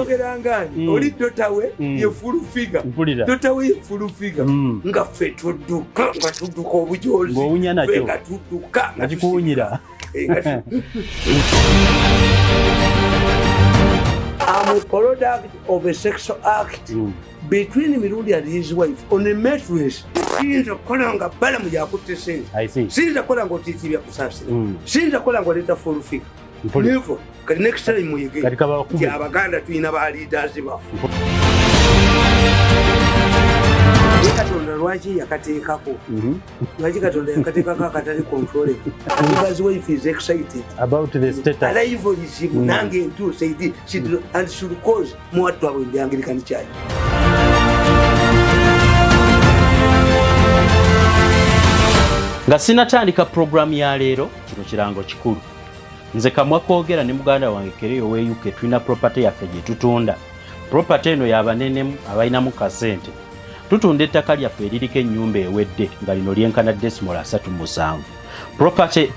ayogera ngani oli dotawe ye full figure dotawe ye full figure nga ffe tudduka nga tudduka obujozi ng'owunya nakyo nga tudduka nga kikuwunyira. I'm a product of a sexual act between Mirundi and his wife on a mattress. Sinza kola nga balamu yakutte sente. Sinza kola nga otitibya kusasira. Sinza kola nga oleta full figure. Never. Kati next time muyige. Kati abaganda tuyina ba leaders bafu. Katonda lwaki yakateekako. Lwaki Katonda yakateekako akatali controlling. Because wife is excited about the status. Arrivalism nange entuuse idi and should cause more trouble in the Anglican Church. Nga sinatandika program ya leero kino kirango kikulu. Nze kamwa kwogera ne muganda wange Kereyo we UK twina property yaffe gye tutunda. Property eno y'abanenemu abalinamu kasente. Tutunda ettaka lyaffe eririko ennyumba ewedde nga lino lyenkana decimal 37.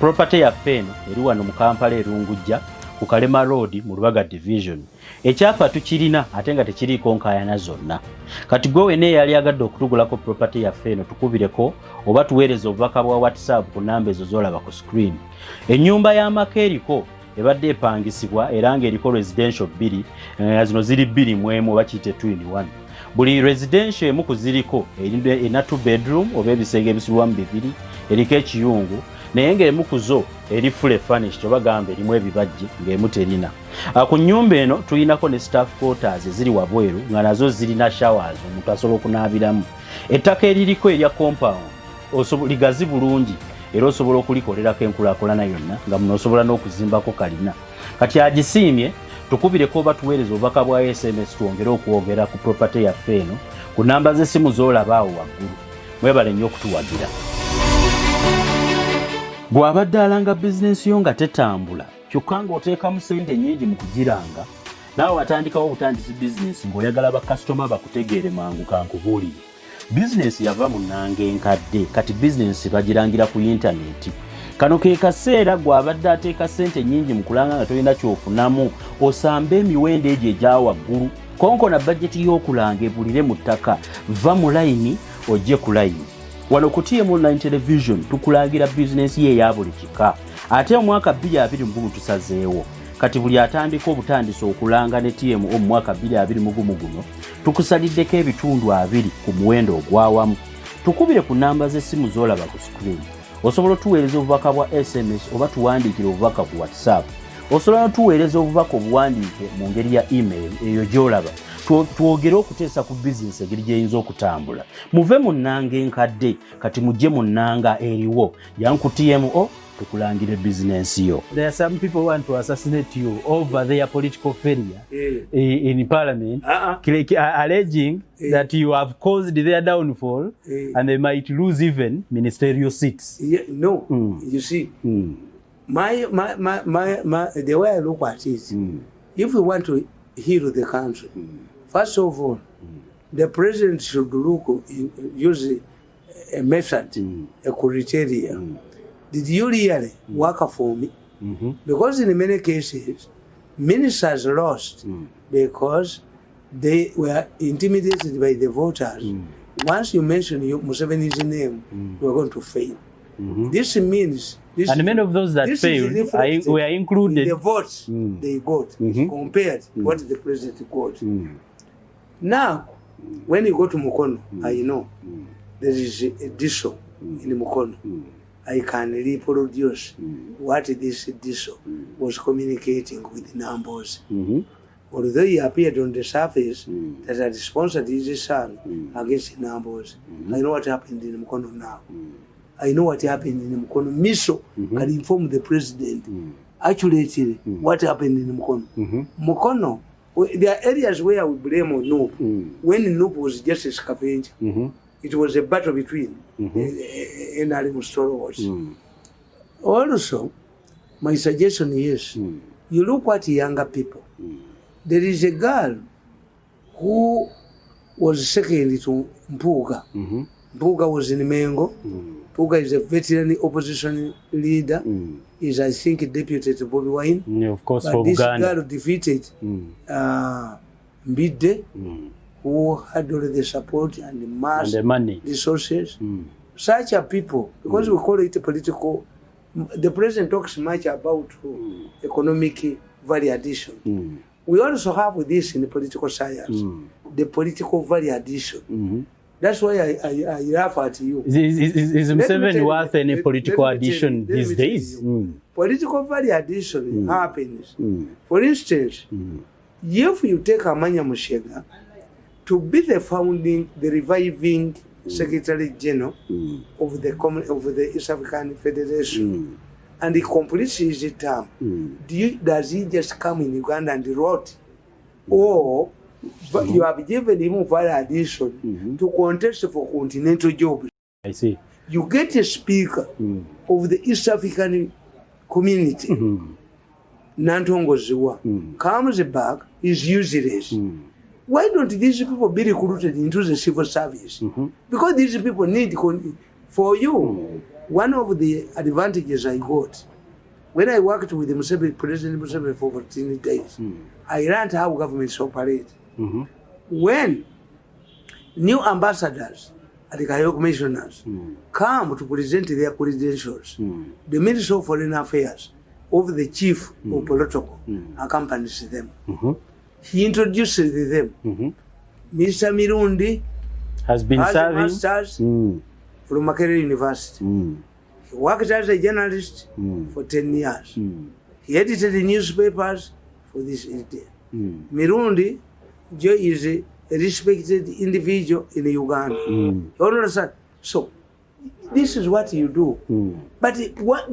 Property yaffe eno eri wano mu Kampala Erungujja ku Kalema Road mu Lubaga Division. Ekyapa tukirina ate nga tekiriiko nkaayana zonna. Kati gwe wene yali agadde okutugulako property yaffe eno tukubireko oba tuweereza obubaka bwa WhatsApp ku namba ezo z'olaba ku screen. Ennyumba y'amaka eriko ebadde epangisibwa era ng'eriko residential bbiri, zino ziri bbiri mu emu oba kiyite 2-in-1. Buli residential emu kuziriko erina 2 bedroom oba ebisenge ebisibwamu bibiri, eriko ekiyungu, naye ng'emu ku zo eri full furnished oba gamba erimu ebibajje ng'emu terina. Ku nnyumba eno tulinako ne staff quarters eziri wabweru nga nazo zirina showers omuntu asobola okunaabiramu. Ettaka eririko erya compound ligazi bulungi era osobola okulikolerako enkulaakulana yonna nga muno osobola n'okuzimbako kalina. Kati agisiimye tukubireko oba tuweereza obubaka bwa SMS twongere okwogera ku property yaffe eno ku namba z'essimu z'olaba awo waggulu. Mwebale nnyo okutuwagira. Bw'abadde alanga bizinensi yo nga tetambula kyokka ng'oteekamu ssente nnyingi mu kugiranga, naawe watandikawo obutandisi bizinensi ng'oyagala bakasitoma bakutegeere mangu kankubuulire. Bizinensi yava mu nnanga enkadde, kati bizinensi bagirangira ku yintaneeti. Kano ke kaseera gw'abadde ateeka ssente nnyingi mu kulanga nga tolina kyofunamu osambe emiwendo egyo egya waggulu. Konkona bajeti y'okulanga ebulire mu ttaka, va mu layini ojje ku layini. Wano ku TM Online Television tukulangira bizinensi ye eya buli kika. Ate omwaka 2020 tusazeewo. Kati buli atandika obutandisi okulanga ne TM mu mwaka 2020 guno tukusaliddeko ebitundu 2 ku muwendo ogwawamu. Tukubire ku namba z'essimu z'olaba ku screen. Osobola tuweereza obubaka bwa SMS oba tuwandiikire obubaka ku WhatsApp. Osobola tuweereza obubaka obuwandiike mu ngeri ya email eyo gy'olaba. Twogere okuteesa ku bizinensi engeri gy'eyinza okutambula. Muve mu nnanga enkadde kati mujje mu nnanga eriwo. Yanku TMO tukulangire bizinensi yo. There are some people who want to assassinate you over their political failure in parliament, alleging that you have caused their downfall and they might lose even ministerial seats. No, you see, the way I look at it, if we want to heal the country, first of all, the president should use a method, a criteria. Did you really work for me? Because in many cases, ministers lost because they were intimidated by the voters. Once you mention Museveni's name, you are going to fail. This means... and many of those that failed were included in the votes they got compared to what the president got. Now, when you go to Mukono, I know there is a diesel in Mukono. I can reproduce what this diesel was communicating with the numbers. Although he appeared on the surface that had sponsored his son against the numbers, I know what happened in Mukono now. I know what happened in Mukono. Miso can inform the president accurately what happened in Mukono. Mukono, there are areas where we blame on Nup. When Nup was just a scavenger, it was a battle between NRM stalwarts. Also, my suggestion is, you look at younger people. There is a girl who was second to Mpuga. Mpuga was in Mengo. Mpuga is a veteran opposition leader. Is, I think, deputy to Bobby Wine. Of course, but for this Uganda. girl defeated Mbide, who had all the support and the mass and the money. resources. Such a people, because we call it political, the president talks much about economic value addition. We also have this in the political science, the political value addition. That's why I laugh at you. Is Museveni worth any political addition these days? Political value addition happens. For instance, if you take Amanya Mushega to be the reviving Secretary General of the East African Federation, and he completes his term, does he just come in Uganda and rot? Or you have given him value addition to contest for continental jobs? I see. You get a speaker of the East African community, Nantongo Ziwa, comes back, is useless. Why don't these people be recruited into the civil service? Because these people need, for you, one of the advantages I got, when I worked with President Museveni for 14 days, I learned how governments operate. When new ambassadors and the commissioners come to present their credentials, the Minister of Foreign Affairs of the chief of protocol accompanies them. He introduces them. Mr. Mirundi has been serving masters from Makerere University. He worked as a journalist for 10 years. He edited the newspapers for this day. Mirundi Joe is a respected individual in Uganda. You understand? So this is what you do. But what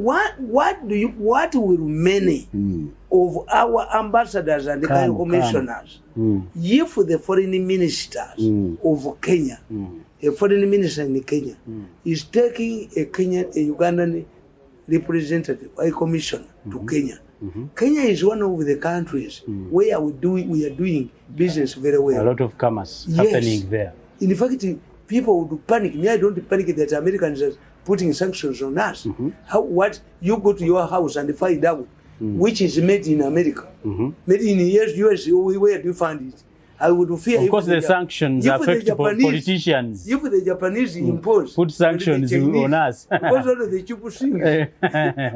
will many of our ambassadors and the commissioners, if the foreign ministers of Kenya, a foreign minister in Kenya, is taking a Ugandan representative, a commissioner to Kenya. Kenya is one of the countries where we are doing business very well. A lot of commerce happening there. In fact, people would panic. Me, I don't panic that Americans are putting sanctions on us. What you go to your house and find out which is made in America, made in the US, where do you find it? I would fear. Of course, the sanctions affect politicians. If the Japanese put sanctions on us, because of the cheap things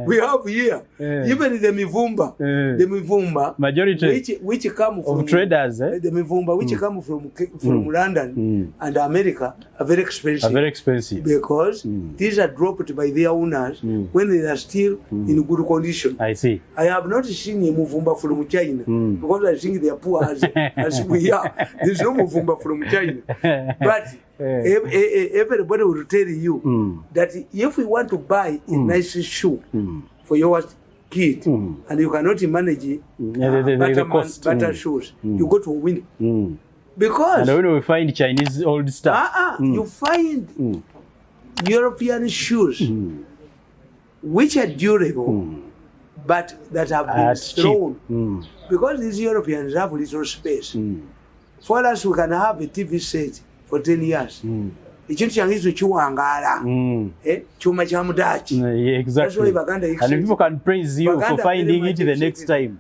we have here, even the Mivumba, majority which come from traders, the Mivumba which come from London and America are very expensive. Because these are dropped by their owners when they are still in good condition. I see. I have not seen a Mivumba from China because I think they are poor as we. There's no Muvumba from China. But everybody will tell you that if we want to buy a nice shoe for your kid and you cannot manage butter shoes, you go to a window. Because and when we find Chinese old stuff, you find European shoes which are durable but that have been thrown. Because these Europeans have little space. For us, we can have a TV set for 10 years. Exactly. That's why Baganda and people can praise you Baganda for finding it the next time.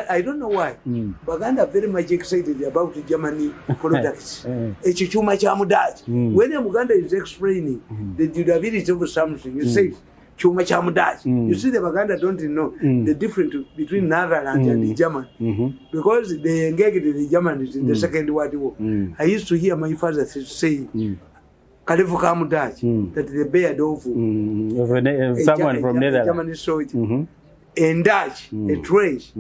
I don't know why. Baganda are very much excited about the Germany products. When Uganda is explaining the durability of something, you say, you see, the Baganda don't know the difference between Netherlands and the German because they engaged the Germans in the Second World War. I used to hear my father say, that the beard of someone from Netherlands, German soldier, and Dutch, a trench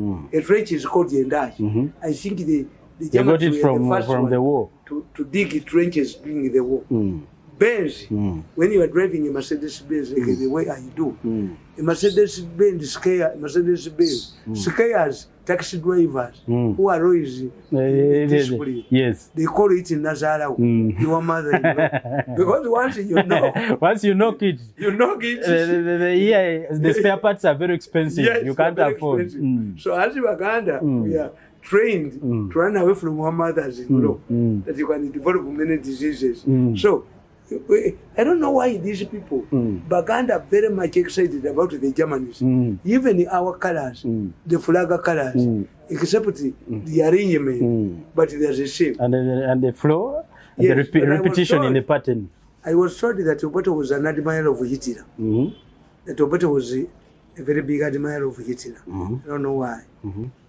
is called the Dutch. I think the Germans got it from the war to dig trenches during the war. Benz, when you are driving a Mercedes-Benz, like the way I do, a Mercedes-Benz scares taxi drivers who are always disciplined. Yes. They call it in Nazarau, your mother-in-law. Because once you knock it, the spare parts are very expensive. Yes, you can't afford. So as Uganda, we are trained to run away from our mothers-in-law, that you can develop many diseases. So I don't know why these people, Baganda, are very much excited about the Germans. Even our colors, the flag colors, except the arrangement, but there's a shape. And the flow, yes, the repetition in the pattern. I was told that Obote was an admirer of Hitler. That Obote was a very big admirer of Hitler. I don't know why.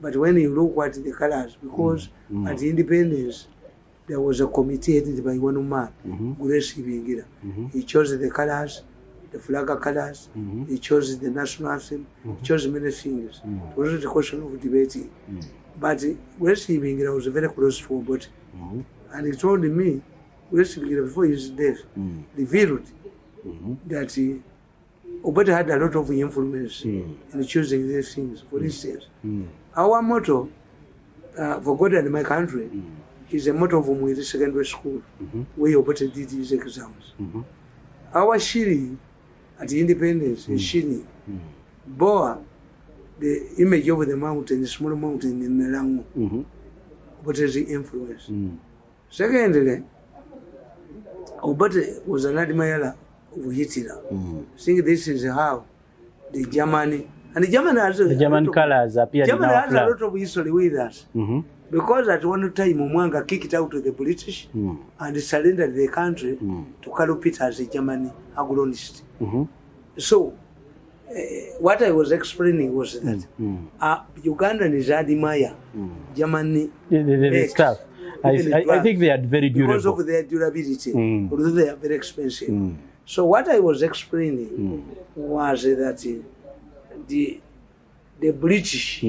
But when you look at the colors, because at the independence, there was a committee headed by one man, Grace Ibingira. He chose the colors, the flag colors, he chose the national anthem, he chose many things. It wasn't a question of debating. But Grace Ibingira was very close to Obote. And he told me, Grace Ibingira, before his death, revealed that Obote had a lot of influence in choosing these things. For instance, our motto, for God and my country, is a motto of Mwiri Secondary School, where Obote did his exams. Our Shiri at the independence is Shiri. Boa, the image of the mountain, the small mountain in Melango, Obote's influence. Secondly, Obote was an admirer of Hitler. Think this is how the Germany, and the German colors appeared in our flag. Germany has a lot of history with us. Because at one time Mwanga kicked out to the British and surrendered the country to Karl Peter as a German agonist. So what I was explaining was that Ugandans admire Germany the stuff. I think they are very durable. Because of their durability, although they are very expensive. So what I was explaining was that the British,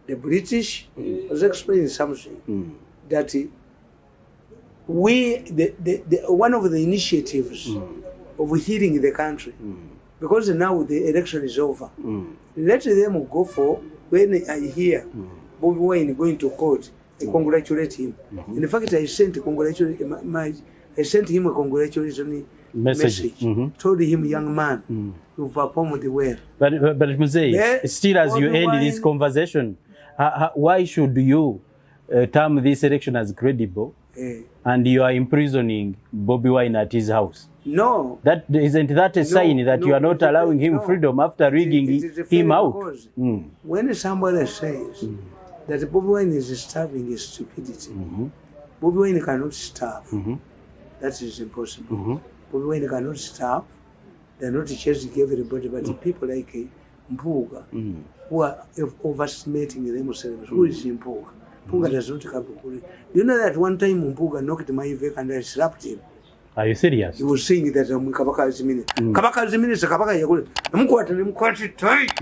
was explaining something that one of the initiatives of healing the country, because now the election is over, let them go for, when I hear Bobi Wine going to court, I congratulate him. In fact, I sent him a congratulatory message. Told him, young man, you performed well. But Mzee, still as you end this conversation, why should you term this election as credible and you are imprisoning Bobi Wine at his house? No. Isn't that a sign that you are not allowing him freedom after rigging him out? When somebody says that Bobi Wine is starving is stupidity, Bobi Wine cannot starve. That is impossible. Bobi Wine cannot starve. They are not chasing everybody, but people like Mpuga, who are overestimating themselves. Who is Mpuga? Mpuga does not have a Do you know that one time Mpuga knocked my vehicle and I slapped him? Are you serious? He was saying that Kabaka is a minute. Kabaka is a minute, Kabaka Yago. I'm quite tight.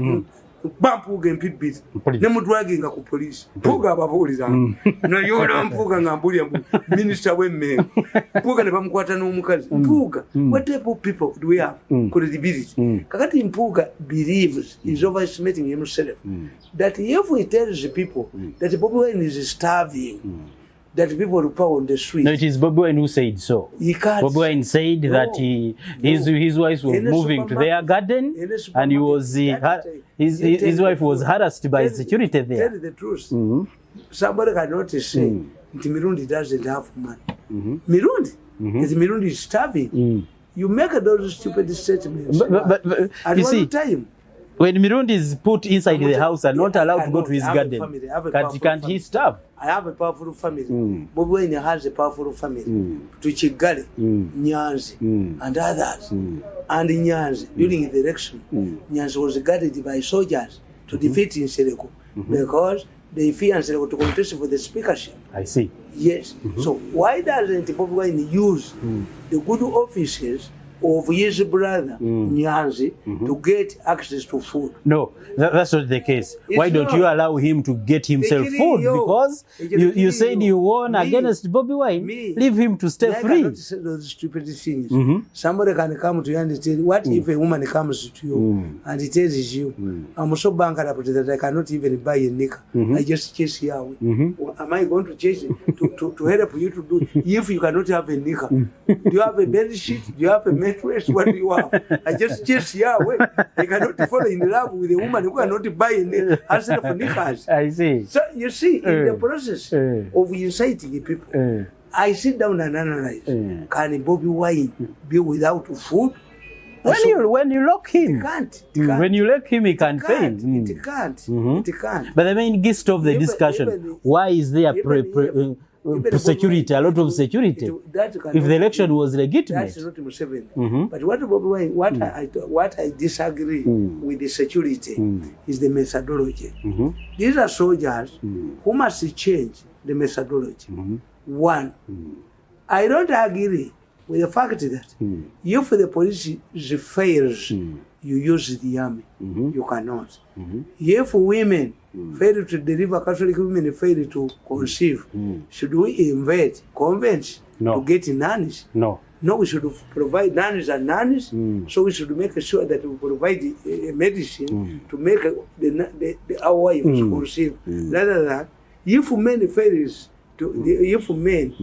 Bampuga and pit beat. Them dragging a police. Puga Baboli. No, you don't Puga and Bulia, Minister Women. Puga and Bamquata no Mukas. Puga. What type of people do we have? Credibility. Kakati Puga believes he's overestimating himself. That if he tells the people that the Bobi Wine is starving, that people will power on the street. No, it is Bobi Wine who said so. Bobi Wine said that his wife was moving to their garden and he was his wife was harassed by security there. Tell the truth. Somebody cannot say Mirundi doesn't have money. Mirundi? Mirundi is starving. You make those stupid statements. But at one time, when Mirundi is put inside the house and not allowed to go to his garden, can't he starve? I have a powerful family. Bobi Wine has a powerful family. To Chigali, Nyanzi, and others. And Nyanzi, during the election, Nyanzi was guarded by soldiers to defeat Nsereko because they fear Nsereko to contest for the speakership. I see. Yes. So why doesn't Bobi Wine use the good offices of his brother Nyanzi to get access to food? No, that's not the case. Why don't you allow him to get himself food? Because you said you won against Bobi Wine. Leave him to stay free. I cannot say those stupid things. Somebody can come to you and tell, what if a woman comes to you and he tells you, I'm so bankrupt that I cannot even buy a knicker. I just chase you away. Am I going to chase to help you to do if you cannot have a knicker? Do you have a bed sheet? Do you have a mattress? What do you have? I just chase you away. I cannot fall in love with a woman who cannot buy herself knickers. I see. So you see, in the process of inciting people, I sit down and analyze. Can Bobby Wine be without food? When you lock him, it can't. When you lock him, he can fail. It can't. It can't. But the main gist of the discussion, why is there security, a lot of security? If the election was legitimate. That's not Museveni. But what Bobby Wine, what I disagree with the security is the methodology. These are soldiers who must change the methodology. One, I don't agree with the fact that if the police fails, you use the army. You cannot. If women fail to deliver, Catholic women fail to conceive, should we invade convents to get nannies? No. No, we should provide nannies and nannies. So we should make sure that we provide medicine to make our wives conceive. Rather than if men fails, if men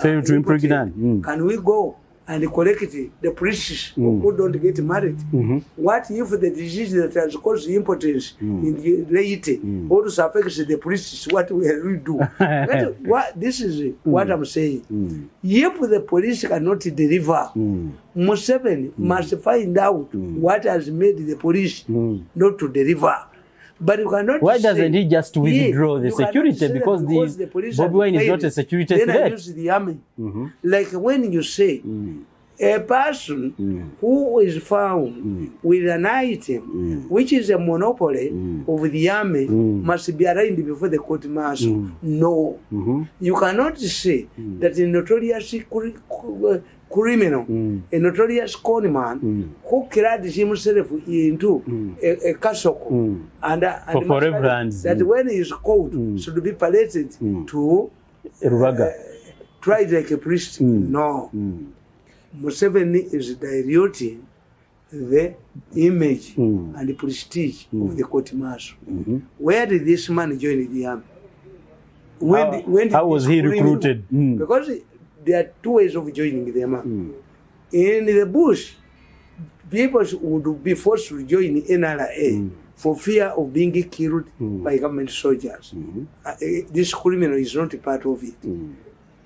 fail to impregnate, can we go and collect the priests who don't get married? What if the disease that has caused impotence in the laity also affects the priests? What will we do? This is what I'm saying. If the police cannot deliver, Museveni must find out what has made the police not to deliver. But you cannot. Why doesn't he just withdraw the security? Because the Bobby Wine is not a security threat. Then I use the army. Like when you say a person who is found with an item which is a monopoly of the army must be arraigned before the court martial. No, you cannot say that a notorious criminal, a notorious conman who clad himself into a cassock and that when he is caught should be paraded to try like a priest. No. Museveni is diluting the image and the prestige of the court martial. Where did this man join the army? How was he recruited? Because there are two ways of joining the army. In the bush, people would be forced to join NRA for fear of being killed by government soldiers. This criminal is not part of it.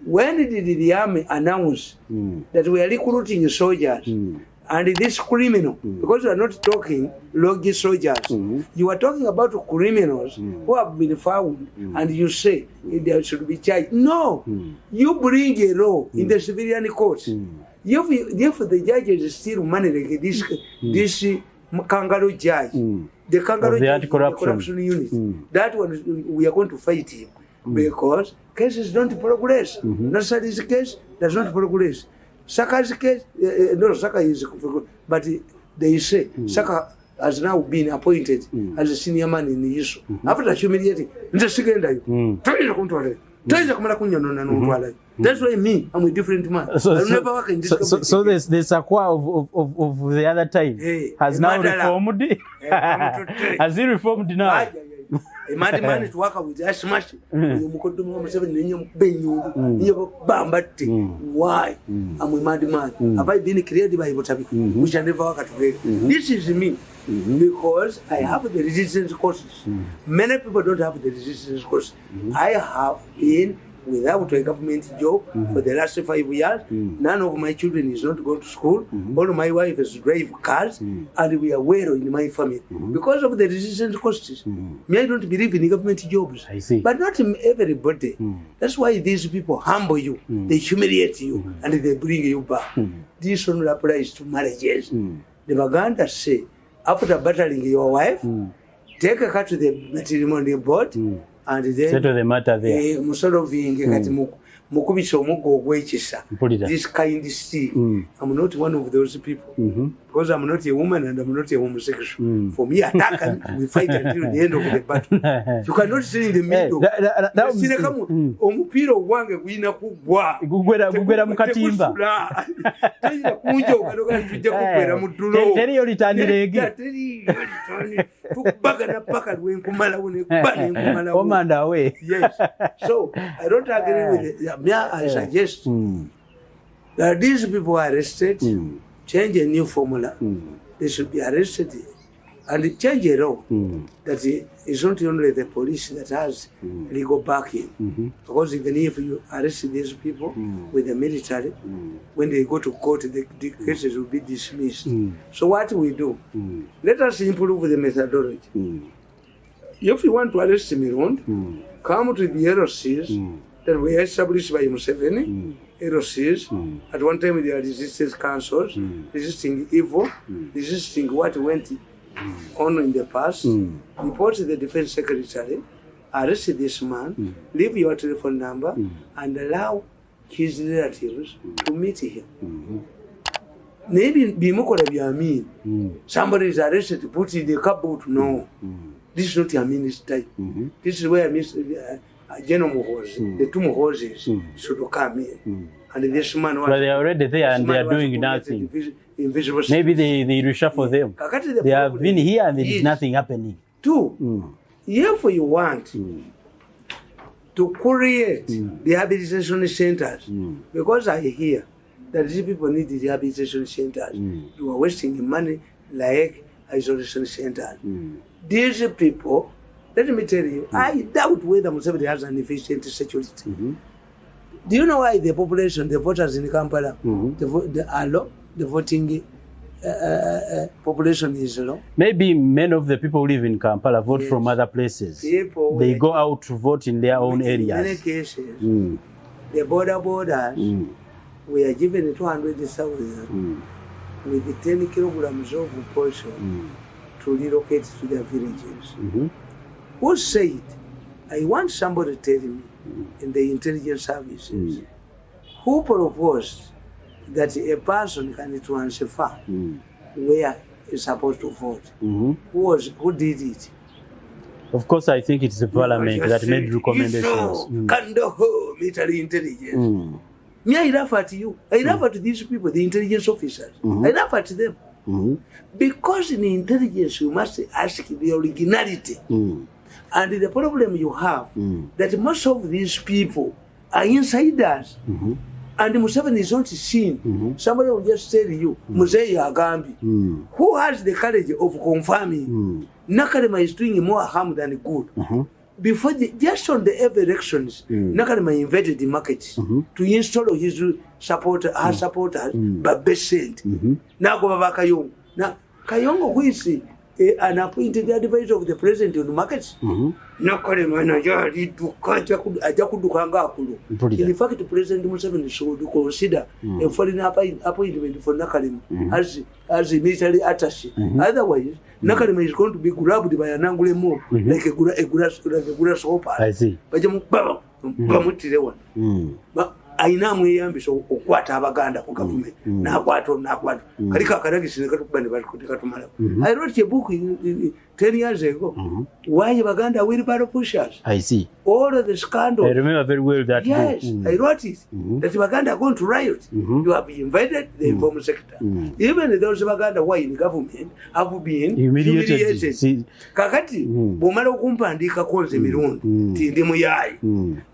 When did the army announce that we are recruiting soldiers and this criminal, because you are not talking logi soldiers, you are talking about criminals who have been found and you say they should be charged. No, you bring a law in the civilian courts. If the judges still manage this kangaroo judge, the kangaroo judge, the corruption unit, that one we are going to fight him. Because cases don't progress. Nasari's case does not progress. Saka's case, no, Saka is, but they say Saka has now been appointed as a senior man in the issue. After humiliating, that's why me, I'm a different man. I'll never work in this company. So the Sakwa of the other time has now reformed. Has he reformed now? A madman to work with a smash. Why? I'm a madman. Have I been created by Botabi? Which I never work at. This is me. Because I have the resistance courses. Many people don't have the resistance courses. I have been without a government job for the last 5 years. None of my children is not going to school. All my wife is drive cars, and we are well in my family because of the resistance costs. Me, I don't believe in government jobs. I see. But not everybody. That's why these people humble you, they humiliate you, and they bring you back. This only applies to marriages. The Baganda say, after battering your wife, take her to the matrimonial board, and then settle the matter there. This kind of thing. I'm not one of those people. Because I'm not a woman and I'm not a homosexual. For me, attack and we fight until the end of the battle. You cannot stay in the middle. Omupira wange gwina kugwa. Gugwera mukatimba. Tayira kunja okaloga tujja kukwera mu tulo. Teri yolitanire egi. Teri yolitanire. Tukubaga na paka lwenkumala wone kubane nkumala. Command away. Yes. So I don't agree with it. I suggest that these people are arrested. Change a new formula. They should be arrested and change a law that it's not only the police that has legal backing, because even if you arrest these people with the military, when they go to court, the cases will be dismissed. So what we do? Let us improve the methodology. If you want to arrest Mirundi, come to the LOCs that were established by Museveni. LOCs. At one time they are resistance councils, resisting evil, resisting what went on in the past. Report to the defense secretary, arrest this man, leave your telephone number, and allow his relatives to meet him. Maybe Bimukora Biamin, somebody is arrested, put in the cupboard. No, this is not a minister. This is where General Muhozi, the two Muhozis, should come here. And this man was. But they are already there and they are doing nothing. Maybe they reshuffle them. They have been here and there is nothing happening. Two, if you want to create rehabilitation centers, because I hear that these people need rehabilitation centers, you are wasting money like isolation centers. These people, let me tell you, I doubt whether Museveni has an efficient security. Do you know why the population, the voters in Kampala, are low? The voting population is low. Maybe many of the people who live in Kampala vote from other places. They go out to vote in their own areas. In many cases, the borders, we are given 200,000 with 10 kilograms of portion to relocate to their villages. Who said, I want somebody to tell me in the intelligence services, who proposed that a person can transfer where he's supposed to vote? Who did it? Of course, I think it's the parliament that made recommendations. Military intelligence. Me, I laugh at you. I laugh at these people, the intelligence officers. I laugh at them. Because in intelligence, you must ask the originality. And the problem you have, that most of these people are insiders. And Museveni is not seen. Somebody will just tell you, Musei Agambi, who has the courage of confirming Nakalema is doing more harm than good. Before just on the elections, Nakalema invaded the market to install his supporters, her supporters, but bested. Now go back Kayongo. Now Kayongo, who is an appointed advisor of the president on the markets. Nakalema in fact, President Museveni should consider a foreign appointment for Nakalema as a military attaché. Otherwise, Nakalema is going to be grabbed by an angle mob like a grasshopper. I see. But aina mweyambisa okwata abaganda ku government nakwata kalika karagisi nekatubani balikutumala. I wrote a book 10 years ago. Why Baganda wheelbarrow pushers? I see. All of the scandal. I remember very well that yes, book. I wrote it. That Baganda are going to riot. You have invaded the informal sector. Even those Baganda who are in government have been humiliated. Kakati, bomala okumpandika konze mirundi, tindi muyayi.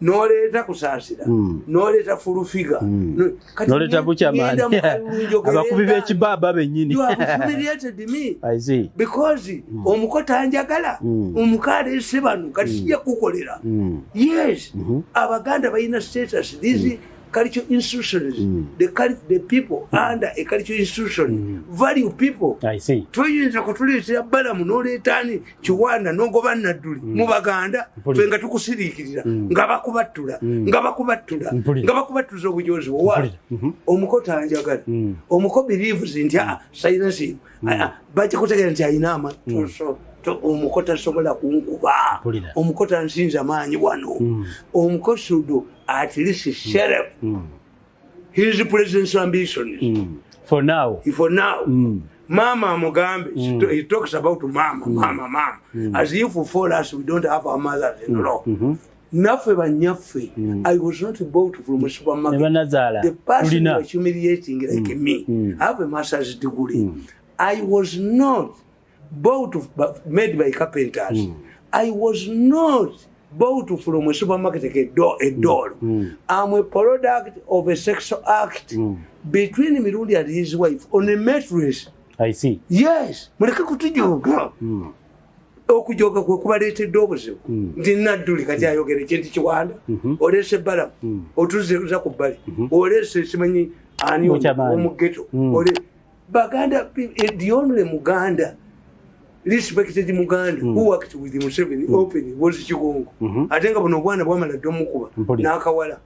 Noleta kusasira. Noleta fulufiga. Noleta buchamani. Abakubi b'ekibaba benyini. You have humiliated me. I see. Because omukota anjagala omukale sebanu kati ya kukolera. Yes, Abaganda bayina status. These cultural institutions, the people under a cultural institution value people. I see. Tuyinza kutuleta bala munoletani chiwanda nogoba nadduli mu Baganda twenga tukusirikirira ngabakubattula ngabakubattuza obujozi wa omukota anjagala omuko believes nti silence baje kutegera nti ayinama omukota sobola kunkuba omukota nsinza maanyi wano omukosudo at least sheriff his presidential ambitions for now Mama Mugambe he talks about mama as if for us we don't have our mothers in law. Nafe banyaffe I was not bought from a supermarket. The person was humiliating like me. I have a master's degree. I was not bought made by carpenters. I was not bought from a supermarket like a doll. I'm a product of a sexual act between Mirundi and his wife on a mattress. I see. Yes, muleke kutujoga. Okujoga kwe kubaleetedde obuzibu nti nadduli kati ayogera ekintu kiwanda oleese ebbalamu otuziza ku bbali oleese simanyi ani omugeto baganda the only muganda respected muganda who worked with Museveni openly was Kigongo ate nga buno obwana bwamala dde omukuba n'akawala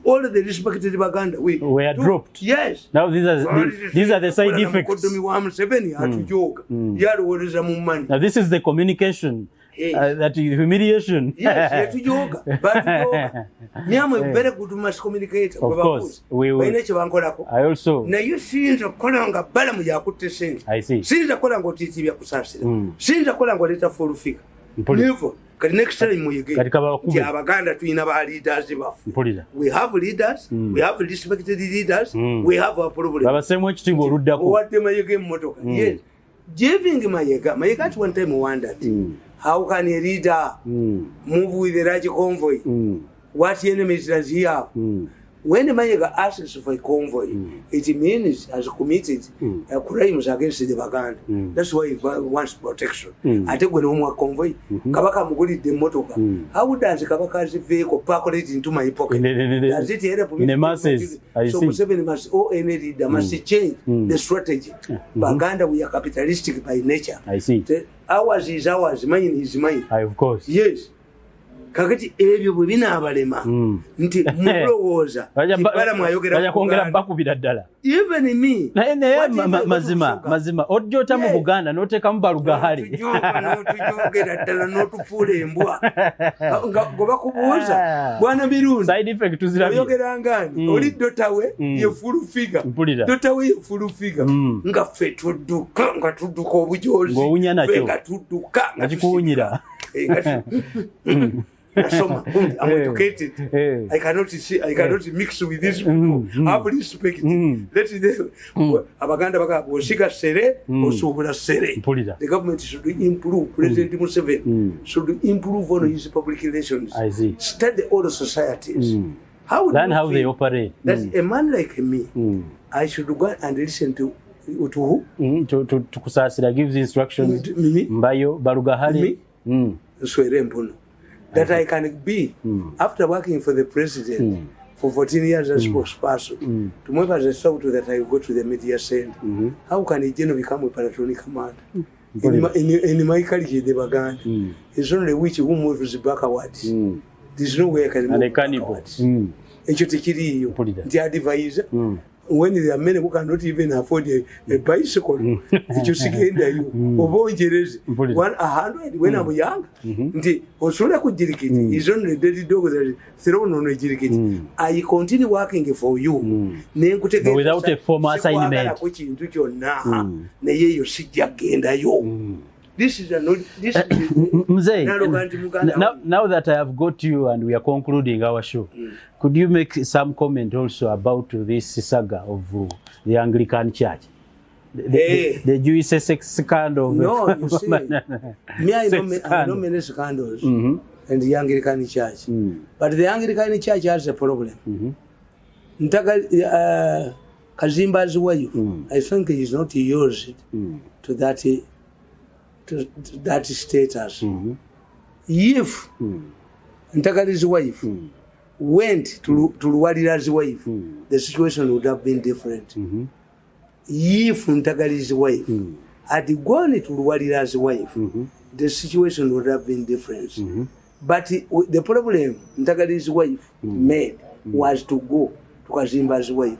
all the respected baganda we are dropped. Yes, now these are the side effects. Mukoddomi wa Museveni atujoga yalowoleza mu mani. Now this is the communication. That humiliation. Yes, yatujoga batujoga nyamwe very good mass communicator. Of course we will. I also naye siyinza kukola nga balamu yakutte sente. I see. Siyinza kukola nga otitibya kusaasira. Siyinza kukola nga oleeta fulufika never. Kati next time muyige nti abaganda tulina ba leaders bafu. We have leaders, we have respected leaders, we have a problem. Babasemu ekitiibwa oluddako owadde mayege emmotoka. Yes, giving mayega at one time wondered how can a leader move with a large convoy? What enemies does he have? When Mayega asks for a convoy, it means has committed crimes against the Baganda. That's why he wants protection. I take when home a convoy, Kabaka Muguli the motoka. How does Kabaka's vehicle percolate into my pocket? Does it help me? In the masses, I see. So Seven must owe any leader must change the strategy. Baganda, we are capitalistic by nature. I see. Ours is ours, mine is mine. Of course. Yes. Kakati ebyo bwe binaabalema nti mulowooza balamu ayogera kwongera bakubira ddala even me naye mazima ojjota mu Buganda n'oteekamu balugahali n'otujogera ddala n'otufuula embwa nga bakubuuza bwana birungi side effect tuzirabye oyogerangani oli dotawe ye full figure dotawe ye full figure nga ffe tudduka nga tudduka obujozi ng'owunya nakyo nga tudduka nga kikuwunyira I'm educated. I cannot mix with this people. I have respect. Abaganda baka osika sere osubula sere. The government should improve. President Museveni should improve on his public relations. I see. Study all the societies. How they operate. That a man like me, I should go and listen to who? To Kusasira gives instructions. Mbayo Barugahali. That I can be after working for the president for 14 years as spokesperson to move as a thought that I go to the media center. How can a general become a paratonic commander? In my career, the Baganda is only which who moves backwards. There's no way I can move backwards. And you take it, the advisor. When there are many who cannot even afford a bicycle, you see, one 100 when I'm young, the Osola could dedicate is only dirty dog that thrown on a dedicate. I continue working for you. Without a formal assignment, which into your now, you sit again. This is now that I have got you and we are concluding our show, could you make some comment also about this saga of the Anglican Church? The Jewish sex scandal? No, you see, me, I know many scandals in the Anglican Church. But the Anglican Church has a problem. Kazimba's wife, I think he is not used to that status. If Ntakali's wife went to Luwalira's wife, the situation would have been different. If Ntakali's wife had gone to Luwalira's wife, the situation would have been different. But the problem Ntakali's wife made was to go to Kazimba's wife.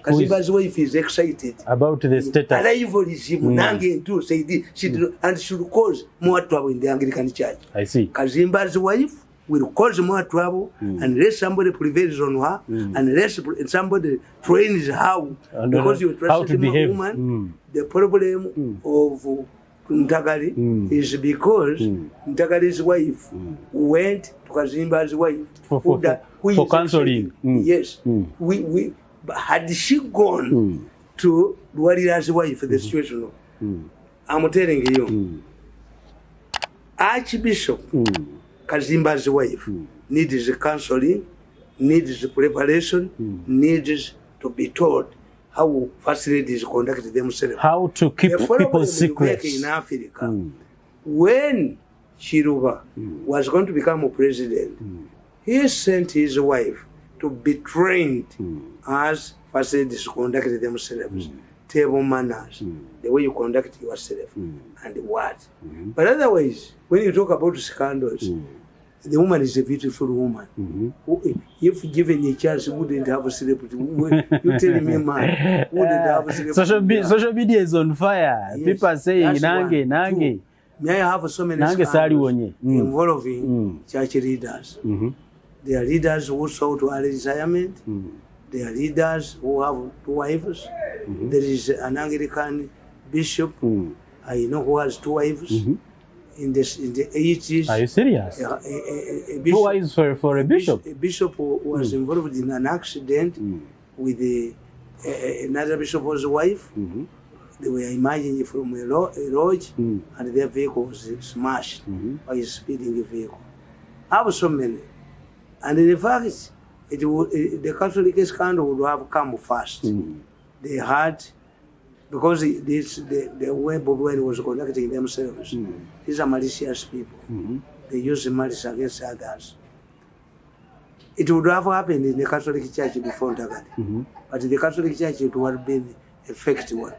Kazimba's wife is excited about the status. Arrivalism, Nangi too, say this, and should cause more trouble in the Anglican Church. I see. Kazimba's wife will cause more trouble unless somebody prevails on her, unless somebody trains how, because you're trusting a woman. The problem of Ntagali is because Ntagali's wife went to Kazimba's wife for counseling. Yes, had she gone to Luwalira's wife, the situation, I'm telling you, Archbishop Kazimba's wife needs counseling, needs preparation, needs to be told how first ladies conduct themselves. How to keep people's secrets. In Africa, when Chiluba was going to become a president, he sent his wife to be trained as first ladies conduct themselves, table manners, the way you conduct yourself, and what. But otherwise, when you talk about scandals, the woman is a beautiful woman. If given a chance, wouldn't have a celebrity. You tell me, man, wouldn't have a celebrity. Social media is on fire. Yes, people are saying, Nange. May I have so many scandals involving church leaders. There are leaders who sought to early retirement. There are leaders who have 2 wives. There is an Anglican bishop, I know, who has 2 wives. In the 80s. Are you serious? A bishop, 2 wives for a bishop? A bishop was involved in an accident with another bishop's wife. They were emerging from a lodge and their vehicle was smashed by a speeding vehicle. I have so many. And in fact, the Catholic scandal would have come first. They had, because the way Bobi Wine was conducting themselves, these are malicious people. They use malice against others. It would have happened in the Catholic Church before Ntaganda, but the Catholic Church, it would have been a fake one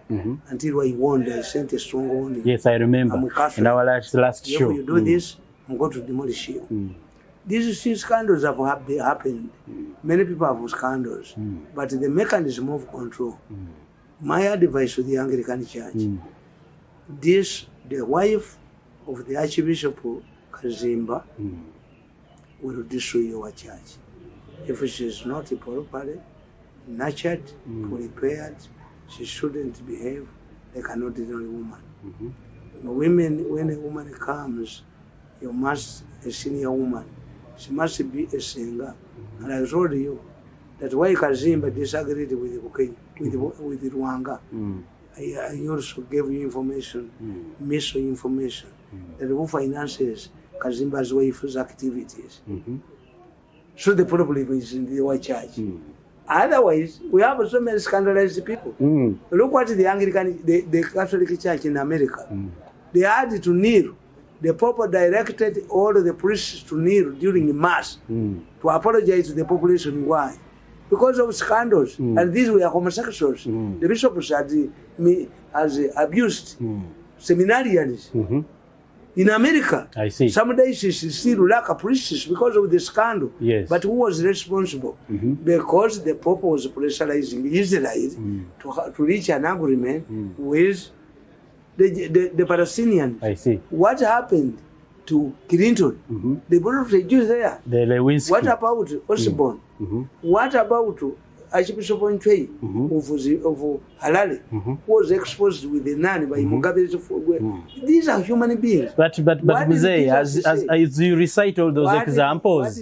until I warned, I sent a strong warning. Yes, I remember. In our last show. If you do this, I'm going to demolish you. These scandals have happened. Many people have scandals, but the mechanism of control. My advice to the Anglican Church, the wife of the Archbishop Kazimba will destroy your church. If she is not properly nurtured, prepared, she shouldn't behave like an ordinary woman. When a woman comes, you must, a senior woman, she must be a singer. And I told you that why Kazimba disagreed with Rwanga. I also gave you information, misinformation, that who finances Kazimba's wife's activities. So the problem is in the white church. Otherwise, we have so many scandalized people. Look what the Anglican, the Catholic Church in America, they had to kneel. The Pope directed all the priests to kneel during Mass to apologize to the population. Why? Because of scandals. And these were homosexuals. The bishops had abused seminarians. In America, I see. Some days still lack priests because of the scandal. Yes. But who was responsible? Because the Pope was pressurizing Israel to reach an agreement with the Palestinians. I see. What happened to Clinton? They brought the Jews there. The Lewinsky. What about Osborne? What about Archbishop Ntwei of Harare, who was exposed with the nun by Mugabe? These are human beings. But Mzee, as you recite all those examples,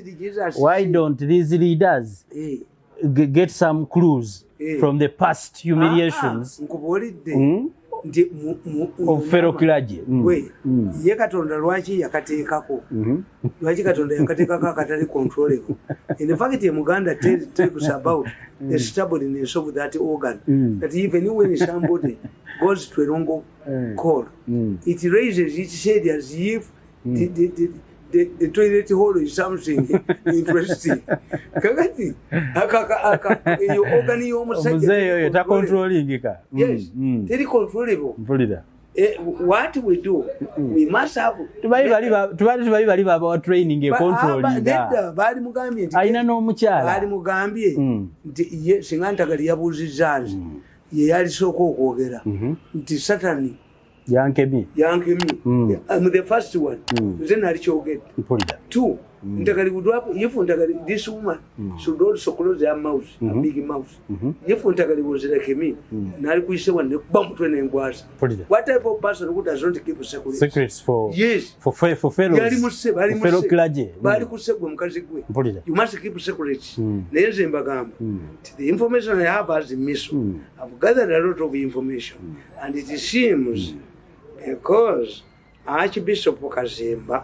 why don't these leaders get some clues from the past humiliations of fellow clergy? Ye Katonda lwaki yakateekako? Lwaki Katonda yakateekako akatali controllable? In fact, Muganda tells about the stubbornness of that organ. That even when somebody goes to a wrong call, it raises its head as if the toilet hole is something interesting. Kakati, your organ is controlling. Yes, very controllable. What we do, we must have. About training a control. Bali Mugambye. Aina no mukyala. Bali Mugambye. Nti singa Ntaganda yabuuzizza ye yali sooka okwogera nti Satani yankemi. I'm the first one. Then I choked. 2. If this woman should also close their mouth, a big mouth. If Ntaganda was like me, Nariku say one bump to an was. What type of person who does not keep secrets for fellow clergy? You must keep secrets. The information I have as a mission, I've gathered a lot of information, and it seems because Archbishop Kazimba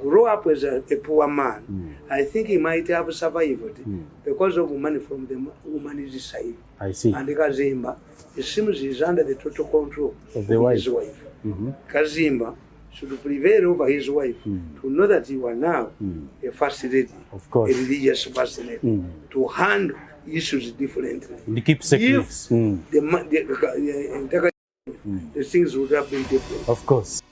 grow up as a poor man, I think he might have survived because of money from the woman's side. I see. And Kazimba, it seems he's under the total control of his wife. Kazimba should prevail over his wife to know that you are now a first lady, of course, a religious first lady, to handle issues differently. And keep secrets. The things would have been different. Of course.